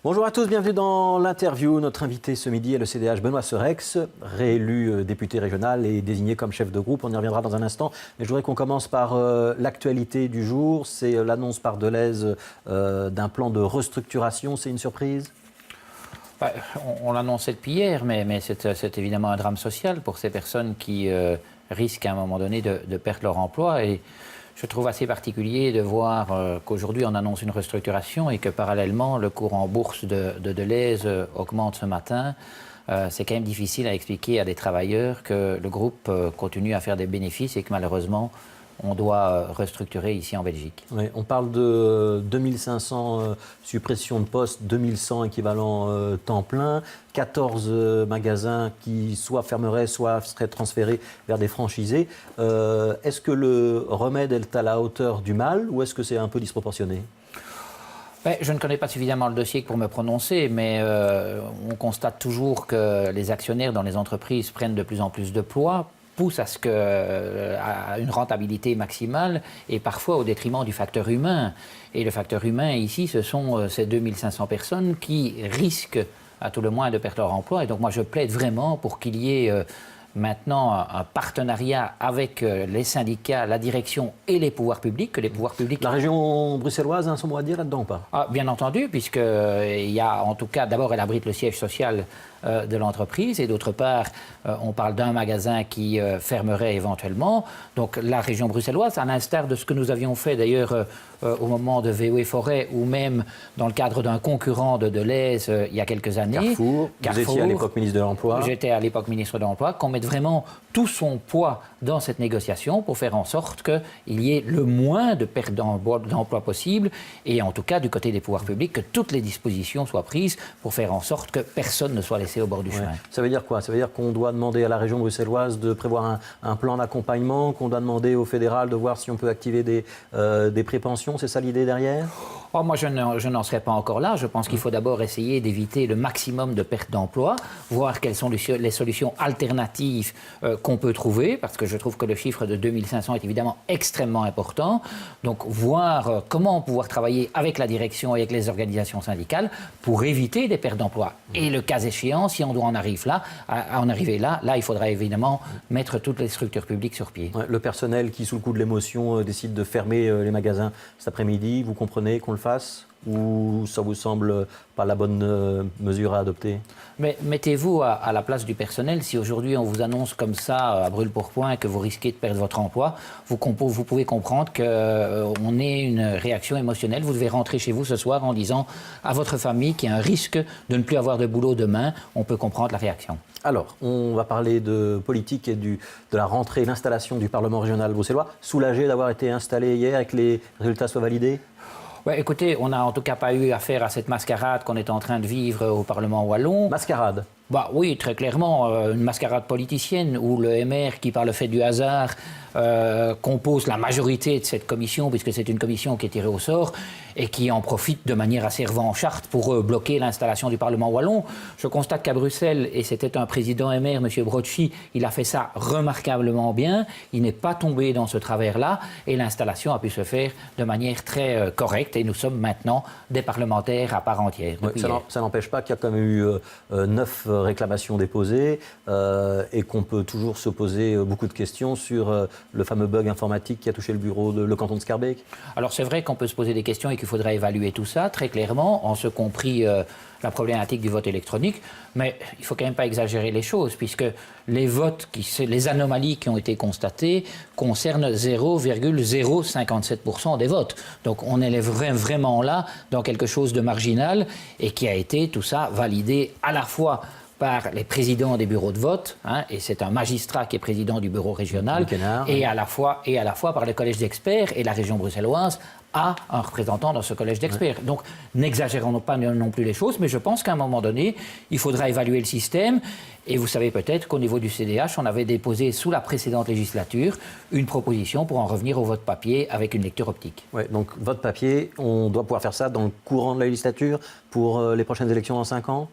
Bonjour à tous, bienvenue dans l'interview. Notre invité ce midi est le CDH Benoît Serex, réélu député régional et désigné comme chef de groupe. On y reviendra dans un instant. Mais je voudrais qu'on commence par l'actualité du jour. C'est l'annonce par Deleuze d'un plan de restructuration. C'est une surprise ? On l'annonçait depuis hier, mais c'est évidemment un drame social pour ces personnes qui risquent à un moment donné de perdre leur emploi. Et je trouve assez particulier de voir qu'aujourd'hui on annonce une restructuration et que parallèlement le cours en bourse de Deleuze augmente ce matin. C'est quand même difficile à expliquer à des travailleurs que le groupe continue à faire des bénéfices et que malheureusement on doit restructurer ici en Belgique. Oui, on parle de 2500 suppressions de postes, 2100 équivalents temps plein, 14 magasins qui soit fermeraient, soit seraient transférés vers des franchisés. Est-ce que le remède est à la hauteur du mal ou est-ce que c'est un peu disproportionné ? Je ne connais pas suffisamment le dossier pour me prononcer, mais on constate toujours que les actionnaires dans les entreprises prennent de plus en plus de poids, pousse à une rentabilité maximale et parfois au détriment du facteur humain. Et le facteur humain ici, ce sont ces 2500 personnes qui risquent à tout le moins de perdre leur emploi. Et donc moi je plaide vraiment pour qu'il y ait maintenant un partenariat avec les syndicats, la direction et les pouvoirs publics, que les pouvoirs publics... La région bruxelloise a un mot à dire là-dedans ou pas ? Bien entendu, puisqu'il y a en tout cas, d'abord elle abrite le siège social de l'entreprise et d'autre part, on parle d'un magasin qui fermerait éventuellement. Donc la région bruxelloise, à l'instar de ce que nous avions fait d'ailleurs au moment de VOE Forêt ou même dans le cadre d'un concurrent de Deleuze il y a quelques années. Carrefour, vous étiez à l'époque ministre de l'Emploi. J'étais à l'époque ministre de l'Emploi, qu'on mette vraiment tout son poids dans cette négociation pour faire en sorte qu'il y ait le moins de pertes d'emploi possible et en tout cas du côté des pouvoirs publics que toutes les dispositions soient prises pour faire en sorte que personne ne soit laissé au bord du chemin. Ça veut dire quoi ? Ça veut dire qu'on doit demander à la région bruxelloise de prévoir un plan d'accompagnement, qu'on doit demander au fédéral de voir si on peut activer des prépensions, c'est ça l'idée derrière ? Moi, je n'en serais pas encore là. Je pense qu'il faut d'abord essayer d'éviter le maximum de pertes d'emploi, voir quelles sont les solutions alternatives qu'on peut trouver, parce que je trouve que le chiffre de 2500 est évidemment extrêmement important. Donc, voir comment pouvoir travailler avec la direction et avec les organisations syndicales pour éviter des pertes d'emploi. Et le cas échéant, si on doit en arriver là, il faudra évidemment mettre toutes les structures publiques sur pied. Ouais, le personnel qui, sous le coup de l'émotion, décide de fermer les magasins cet après-midi, vous comprenez qu'on le fasse ou ça vous semble pas la bonne mesure à adopter ? Mais mettez-vous à la place du personnel. Si aujourd'hui on vous annonce comme ça à brûle-pourpoint que vous risquez de perdre votre emploi, vous pouvez comprendre qu'on ait une réaction émotionnelle. Vous devez rentrer chez vous ce soir en disant à votre famille qu'il y a un risque de ne plus avoir de boulot demain. On peut comprendre la réaction. Alors, on va parler de politique et de la rentrée, l'installation du Parlement régional bruxellois. Soulagé d'avoir été installé hier et que les résultats soient validés ? Écoutez, on n'a en tout cas pas eu affaire à cette mascarade qu'on est en train de vivre au Parlement wallon. Mascarade ? Oui, très clairement, une mascarade politicienne où le MR, qui par le fait du hasard compose la majorité de cette commission, puisque c'est une commission qui est tirée au sort, et qui en profite de manière assez revancharde pour bloquer l'installation du Parlement wallon. Je constate qu'à Bruxelles, et c'était un président MR, M. Brocchi, il a fait ça remarquablement bien, il n'est pas tombé dans ce travers-là, et l'installation a pu se faire de manière très correcte, et nous sommes maintenant des parlementaires à part entière. Ça n'empêche pas qu'il y a quand même eu 9 réclamations déposées et qu'on peut toujours se poser beaucoup de questions sur le fameux bug informatique qui a touché le canton de Schaerbeek. Alors c'est vrai qu'on peut se poser des questions et qu'il faudrait évaluer tout ça très clairement, en ce compris la problématique du vote électronique, mais il ne faut quand même pas exagérer les choses, puisque les anomalies qui ont été constatées concernent 0,057% des votes. Donc on est vraiment là dans quelque chose de marginal et qui a été tout ça validé à la fois par les présidents des bureaux de vote, et c'est un magistrat qui est président du bureau régional, et à la fois par le collège d'experts, et la région bruxelloise a un représentant dans ce collège d'experts. Donc n'exagérons pas non plus les choses, mais je pense qu'à un moment donné, il faudra évaluer le système. Et vous savez peut-être qu'au niveau du CDH, on avait déposé sous la précédente législature une proposition pour en revenir au vote papier avec une lecture optique. Oui, donc vote papier, on doit pouvoir faire ça dans le courant de la législature pour les prochaines élections dans 5 ans ?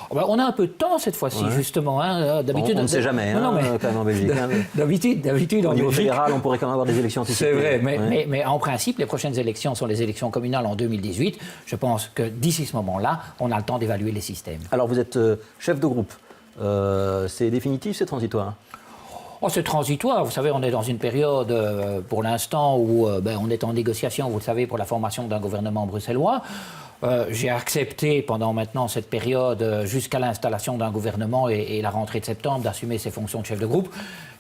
On a un peu de temps cette fois-ci, justement. D'habitude, on ne sait jamais, quand même en Belgique. D'habitude, au niveau fédéral, on pourrait quand même avoir des élections anticipées. C'est vrai, mais en principe, les prochaines élections élections sont les élections communales en 2018. Je pense que d'ici ce moment-là, on a le temps d'évaluer les systèmes. Alors vous êtes chef de groupe. C'est définitif, c'est transitoire? Oh, c'est transitoire. Vous savez, on est dans une période, pour l'instant, où on est en négociation, vous le savez, pour la formation d'un gouvernement bruxellois. J'ai accepté pendant maintenant cette période, jusqu'à l'installation d'un gouvernement et la rentrée de septembre, d'assumer ses fonctions de chef de groupe.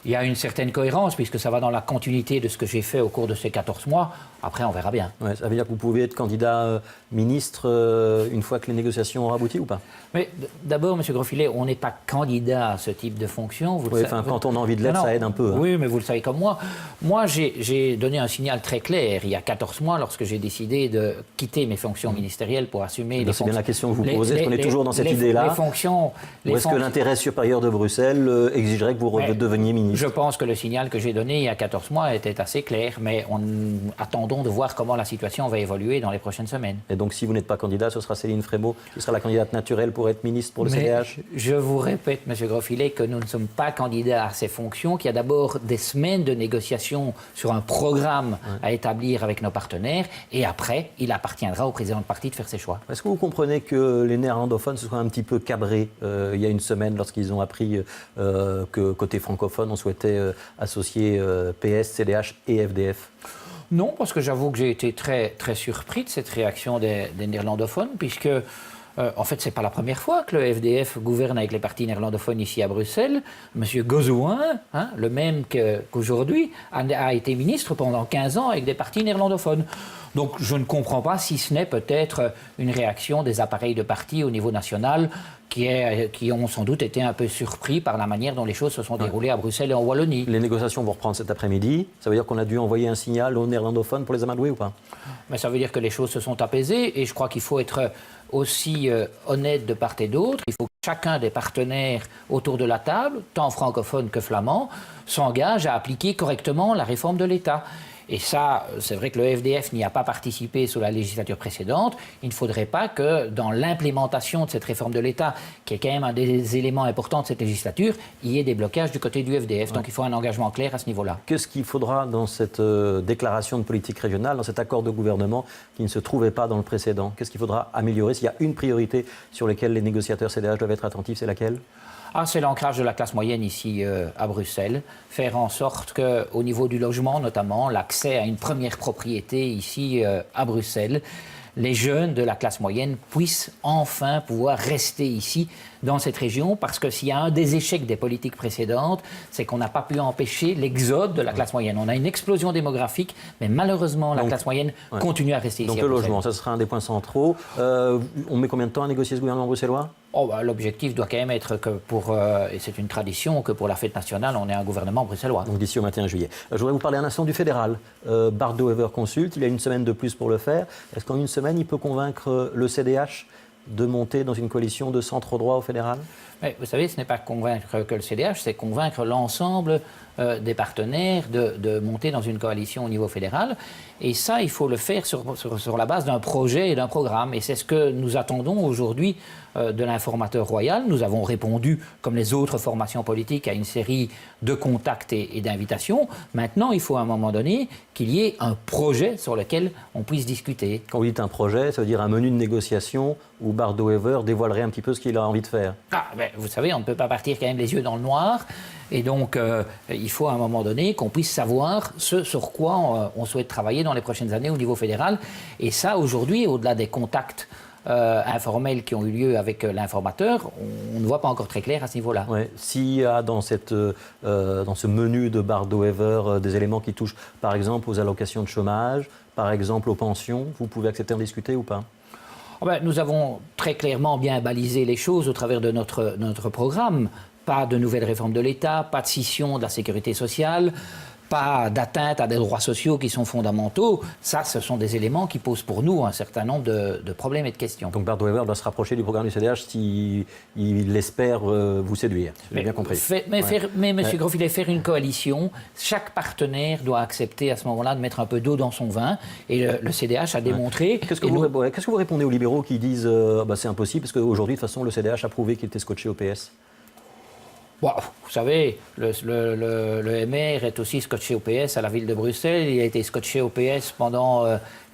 Il y a une certaine cohérence, puisque ça va dans la continuité de ce que j'ai fait au cours de ces 14 mois. Après, on verra bien. Ouais, ça veut dire que vous pouvez être candidat ministre une fois que les négociations auront abouti ou pas? Mais d'abord, M. Grosfilet, on n'est pas candidat à ce type de fonction. Oui, quand on a envie de l'être, ça aide un peu. Hein. Oui, mais vous le savez comme moi. Moi, j'ai donné un signal très clair il y a 14 mois, lorsque j'ai décidé de quitter mes fonctions ministérielles pour assumer les fonctions. C'est bien la question que vous posez. Est-ce qu'on est toujours dans cette idée-là? Ou est-ce que l'intérêt supérieur de Bruxelles exigerait que vous redeveniez ministre? Je pense que le signal que j'ai donné il y a 14 mois était assez clair, mais attendons de voir comment la situation va évoluer dans les prochaines semaines. Et donc, si vous n'êtes pas candidat, ce sera Céline Frémaux qui sera la candidate naturelle pour être ministre pour le CDH? Je vous répète, M. Grosfilet, que nous ne sommes pas candidats à ces fonctions, qu'il y a d'abord des semaines de négociations sur un programme à établir avec nos partenaires, et après, il appartiendra au président de parti de faire ses choix. Est-ce que vous comprenez que les néerlandophones se soient un petit peu cabrés il y a une semaine lorsqu'ils ont appris que côté francophone, on souhaitait associer PS, CDH et FDF? Non, parce que j'avoue que j'ai été très, très surpris de cette réaction des néerlandophones, puisque, en fait, ce n'est pas la première fois que le FDF gouverne avec les partis néerlandophones ici à Bruxelles. M. Gozouin, le même qu'aujourd'hui, a été ministre pendant 15 ans avec des partis néerlandophones. Donc je ne comprends pas si ce n'est peut-être une réaction des appareils de parti au niveau national qui ont sans doute été un peu surpris par la manière dont les choses se sont déroulées à Bruxelles et en Wallonie. Les négociations vont reprendre cet après-midi. Ça veut dire qu'on a dû envoyer un signal aux néerlandophones pour les amadouer ou pas? Mais ça veut dire que les choses se sont apaisées et je crois qu'il faut être aussi honnête de part et d'autre. Il faut que chacun des partenaires autour de la table, tant francophones que flamands, s'engage à appliquer correctement la réforme de l'État. Et ça, c'est vrai que le FDF n'y a pas participé sous la législature précédente. Il ne faudrait pas que dans l'implémentation de cette réforme de l'État, qui est quand même un des éléments importants de cette législature, il y ait des blocages du côté du FDF. Donc il faut un engagement clair à ce niveau-là. Qu'est-ce qu'il faudra dans cette déclaration de politique régionale, dans cet accord de gouvernement qui ne se trouvait pas dans le précédent? Qu'est-ce qu'il faudra améliorer? S'il y a une priorité sur laquelle les négociateurs CDH doivent être attentifs, c'est laquelle? C'est l'ancrage de la classe moyenne ici à Bruxelles. Faire en sorte qu'au niveau du logement, notamment, l'accès à une première propriété ici à Bruxelles, les jeunes de la classe moyenne puissent enfin pouvoir rester ici dans cette région, parce que s'il y a un des échecs des politiques précédentes, c'est qu'on n'a pas pu empêcher l'exode de la classe moyenne. On a une explosion démographique, mais malheureusement, la classe moyenne continue à rester ici. Donc le logement, ça sera un des points centraux. On met combien de temps à négocier ce gouvernement bruxellois? L'objectif doit quand même être que et c'est une tradition, que pour la fête nationale, on ait un gouvernement bruxellois. Donc d'ici au 21 juillet. Je voudrais vous parler un instant du fédéral. Bart De Wever consulte, il a une semaine de plus pour le faire. Est-ce qu'en une semaine, il peut convaincre le CDH de monter dans une coalition de centre-droit au fédéral? Mais vous savez, ce n'est pas convaincre que le CDH, c'est convaincre l'ensemble des partenaires de monter dans une coalition au niveau fédéral. Et ça, il faut le faire sur la base d'un projet et d'un programme. Et c'est ce que nous attendons aujourd'hui de l'informateur royal. Nous avons répondu, comme les autres formations politiques, à une série de contacts et d'invitations. Maintenant, il faut à un moment donné qu'il y ait un projet sur lequel on puisse discuter. Quand vous dites un projet, ça veut dire un menu de négociation où Bart De Wever dévoilerait un petit peu ce qu'il a envie de faire. Vous savez, on ne peut pas partir quand même les yeux dans le noir. Et donc, il faut à un moment donné qu'on puisse savoir ce sur quoi on souhaite travailler dans les prochaines années au niveau fédéral. Et ça, aujourd'hui, au-delà des contacts informels qui ont eu lieu avec l'informateur, on ne voit pas encore très clair à ce niveau-là. Ouais. S'il y a dans ce menu de Bart De Wever des éléments qui touchent, par exemple, aux allocations de chômage, par exemple aux pensions, vous pouvez accepter d'en discuter ou pas? Nous avons très clairement bien balisé les choses au travers de notre programme. Pas de nouvelle réforme de l'État, pas de scission de la sécurité sociale, pas d'atteinte à des droits sociaux qui sont fondamentaux. Ça, ce sont des éléments qui posent pour nous un certain nombre de problèmes et de questions. Donc Bart De Wever doit se rapprocher du programme du CDH s'il espère vous séduire. J'ai bien compris. Mais M. Grosfilet, faire une coalition, chaque partenaire doit accepter à ce moment-là de mettre un peu d'eau dans son vin. Et le CDH a démontré... Qu'est-ce que vous répondez aux libéraux qui disent c'est impossible parce qu'aujourd'hui, de toute façon, le CDH a prouvé qu'il était scotché au PS? Bon, vous savez, le MR est aussi scotché au PS à la ville de Bruxelles. Il a été scotché au PS pendant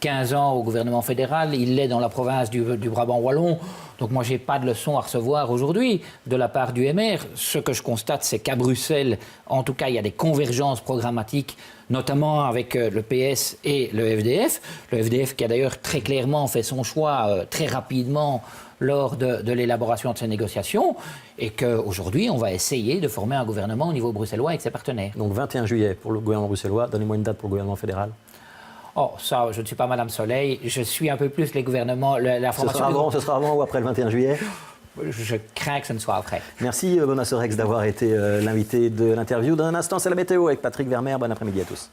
15 ans au gouvernement fédéral. Il l'est dans la province du Brabant wallon. Donc moi, je n'ai pas de leçon à recevoir aujourd'hui de la part du MR. Ce que je constate, c'est qu'à Bruxelles, en tout cas, il y a des convergences programmatiques, notamment avec le PS et le FDF. Le FDF qui a d'ailleurs très clairement fait son choix très rapidement lors de l'élaboration de ces négociations, et qu'aujourd'hui, on va essayer de former un gouvernement au niveau bruxellois avec ses partenaires. Donc 21 juillet pour le gouvernement bruxellois. Donnez-moi une date pour le gouvernement fédéral. Oh, ça, je ne suis pas Madame Soleil. Je suis un peu plus les gouvernements, la formation... Ce sera avant ou après le 21 juillet? Je crains que ce ne soit après. Merci Benoît Sorex d'avoir été l'invité de l'interview. Dans un instant, c'est la météo avec Patrick Vermeer. Bon après-midi à tous.